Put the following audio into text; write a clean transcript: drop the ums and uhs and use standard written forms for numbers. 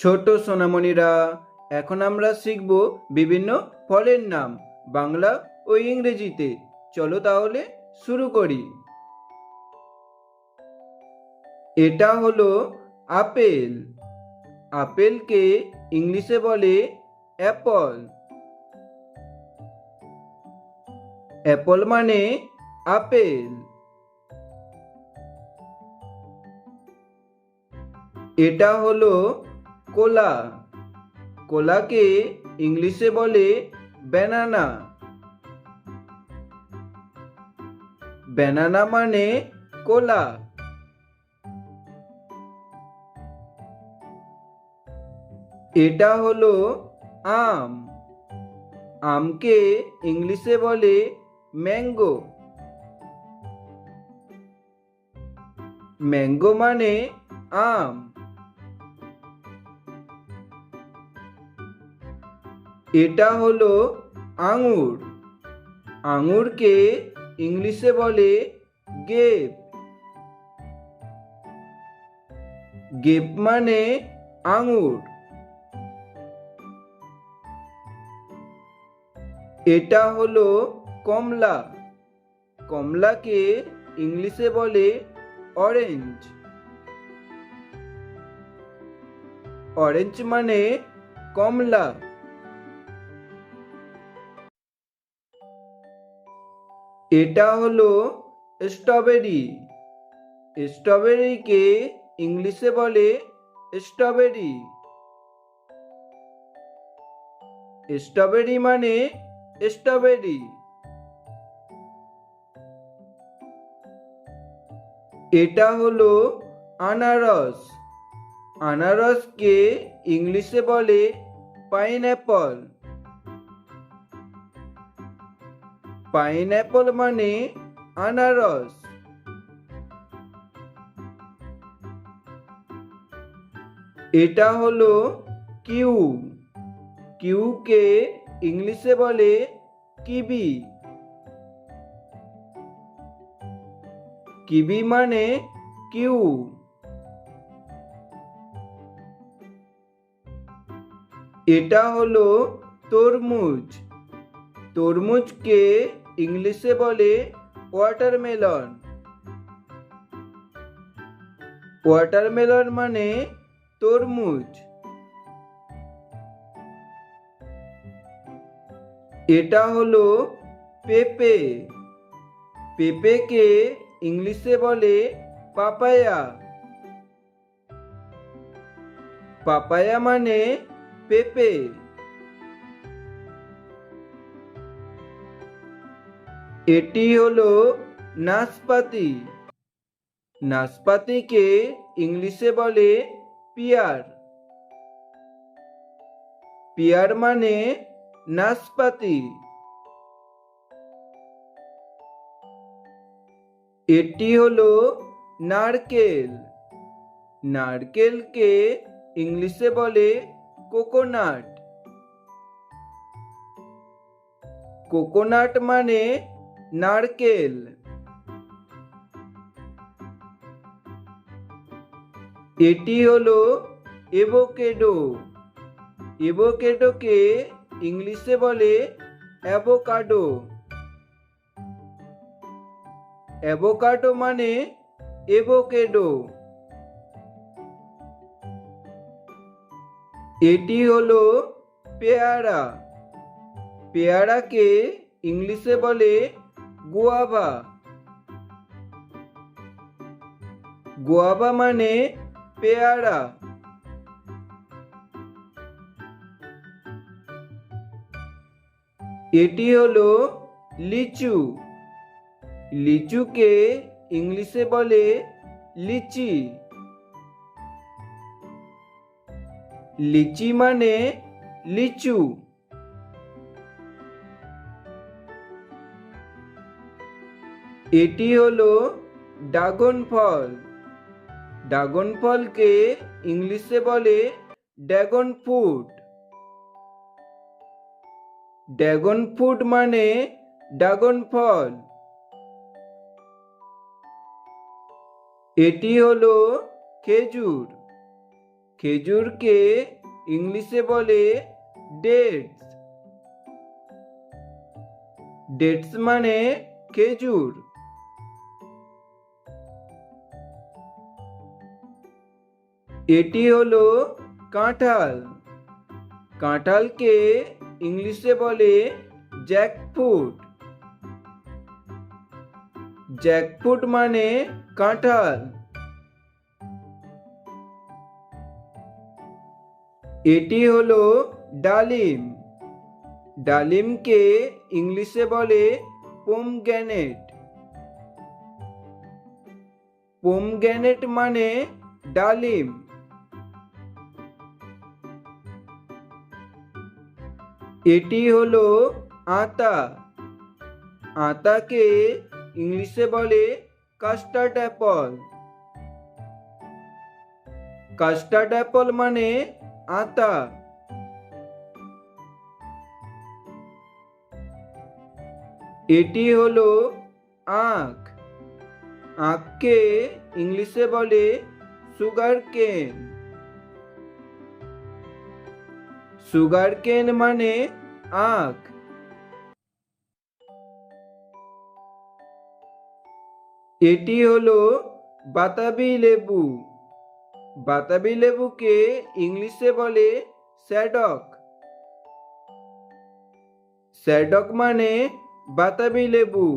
ছোট সোনামণিরা, এখন আমরা শিখব বিভিন্ন ফলের নাম বাংলা ও ইংরেজিতে। চলো তাহলে শুরু করি। এটা হলো আপেল। আপেলকে ইংলিশে বলে অ্যাপল। অ্যাপল মানে আপেল। এটা হলো কলা। কলাকে ইংলিশে বলে ব্যানানা। ব্যানানা মানে কলা। এটা হলো আম। আমকে ইংলিশে বলে ম্যাঙ্গো। ম্যাঙ্গো মানে আম। এটা হলো আঙুর। আঙুরকে ইংলিশে বলে গ্রেপ। গ্রেপ মানে আঙুর। এটা হলো কমলা। কমলাকে ইংলিশে বলে অরেঞ্জ। অরেঞ্জ মানে কমলা। এটা হলো স্ট্রবেরি। স্ট্রবেরিকে ইংলিশে বলে স্ট্রবেরি। স্ট্রবেরি মানে স্ট্রবেরি। এটা হলো আনারস। আনারসকে ইংলিশে বলে পাইনঅ্যাপল। পাইনঅ্যাপল মানে আনারস। এটা হলো কিউ। কিউকে ইংলিশে বলে কিবি। কিবি মানে কিউ। এটা হলো তরমুজ। তরমুজকে ইংলিশে বলে ওয়াটারমেলন। ওয়াটারমেলন মানে তরমুজ। এটা হলো পেঁপে। পেঁপেকে ইংলিশে বলে পাপায়া। পাপায়া মানে পেঁপে। এটি হলো নাশপাতি। নাশপাতিকে ইংলিশে বলে পিয়ার। পিয়ার মানে নাশপাতি। এটি হলো নারকেল। নারকেলকে ইংলিশে বলে কোকোনাট। কোকোনাট মানে নারকেল। এটি হলো এভোকেডো। এভোকেডোকে ইংলিশে বলে অ্যাভোকাডো। অ্যাভোকাডো মানে এভোকেডো। এটি হলো পেয়ারা। পেয়ারাকে ইংলিশে বলে গুয়াভা। গুয়াভা মানে পেয়ারা। এটি হলো লিচু। লিচুকে ইংলিশে বলে লিচি। লিচি মানে লিচু। এটি হলো ড্রাগন ফল। ড্রাগন ফলকে ইংলিশে বলে ড্রাগন ফ্রুট। ড্রাগন ফ্রুট মানে ড্রাগন ফল। এটি হলো খেজুর। খেজুরকে ইংলিশে বলে ডেটস। ডেটস মানে খেজুর। এটি হলো কাঁঠাল। কাঁঠালকে ইংলিশে বলে জ্যাকফ্রুট। জ্যাকফ্রুট মানে কাঁঠাল। এটি হলো ডালিম। ডালিমকে ইংলিশে বলে পোমগ্রানেট। পোমগ্রানেট মানে ডালিম। এটি হলো আতা। আতাকে ইংলিশে বলে কাস্টার্ড অ্যাপল। কাস্টার্ড অ্যাপল মানে আতা। এটি হলো আখ। আখকে ইংলিশে বলে সুগার কেন। সুগার কেন মানে আখ। এটি হলো বাতাবি লেবু। বাতাবি লেবুকে ইংলিশে বলে স্যাডক। স্যাডক মানে বাতাবি লেবু।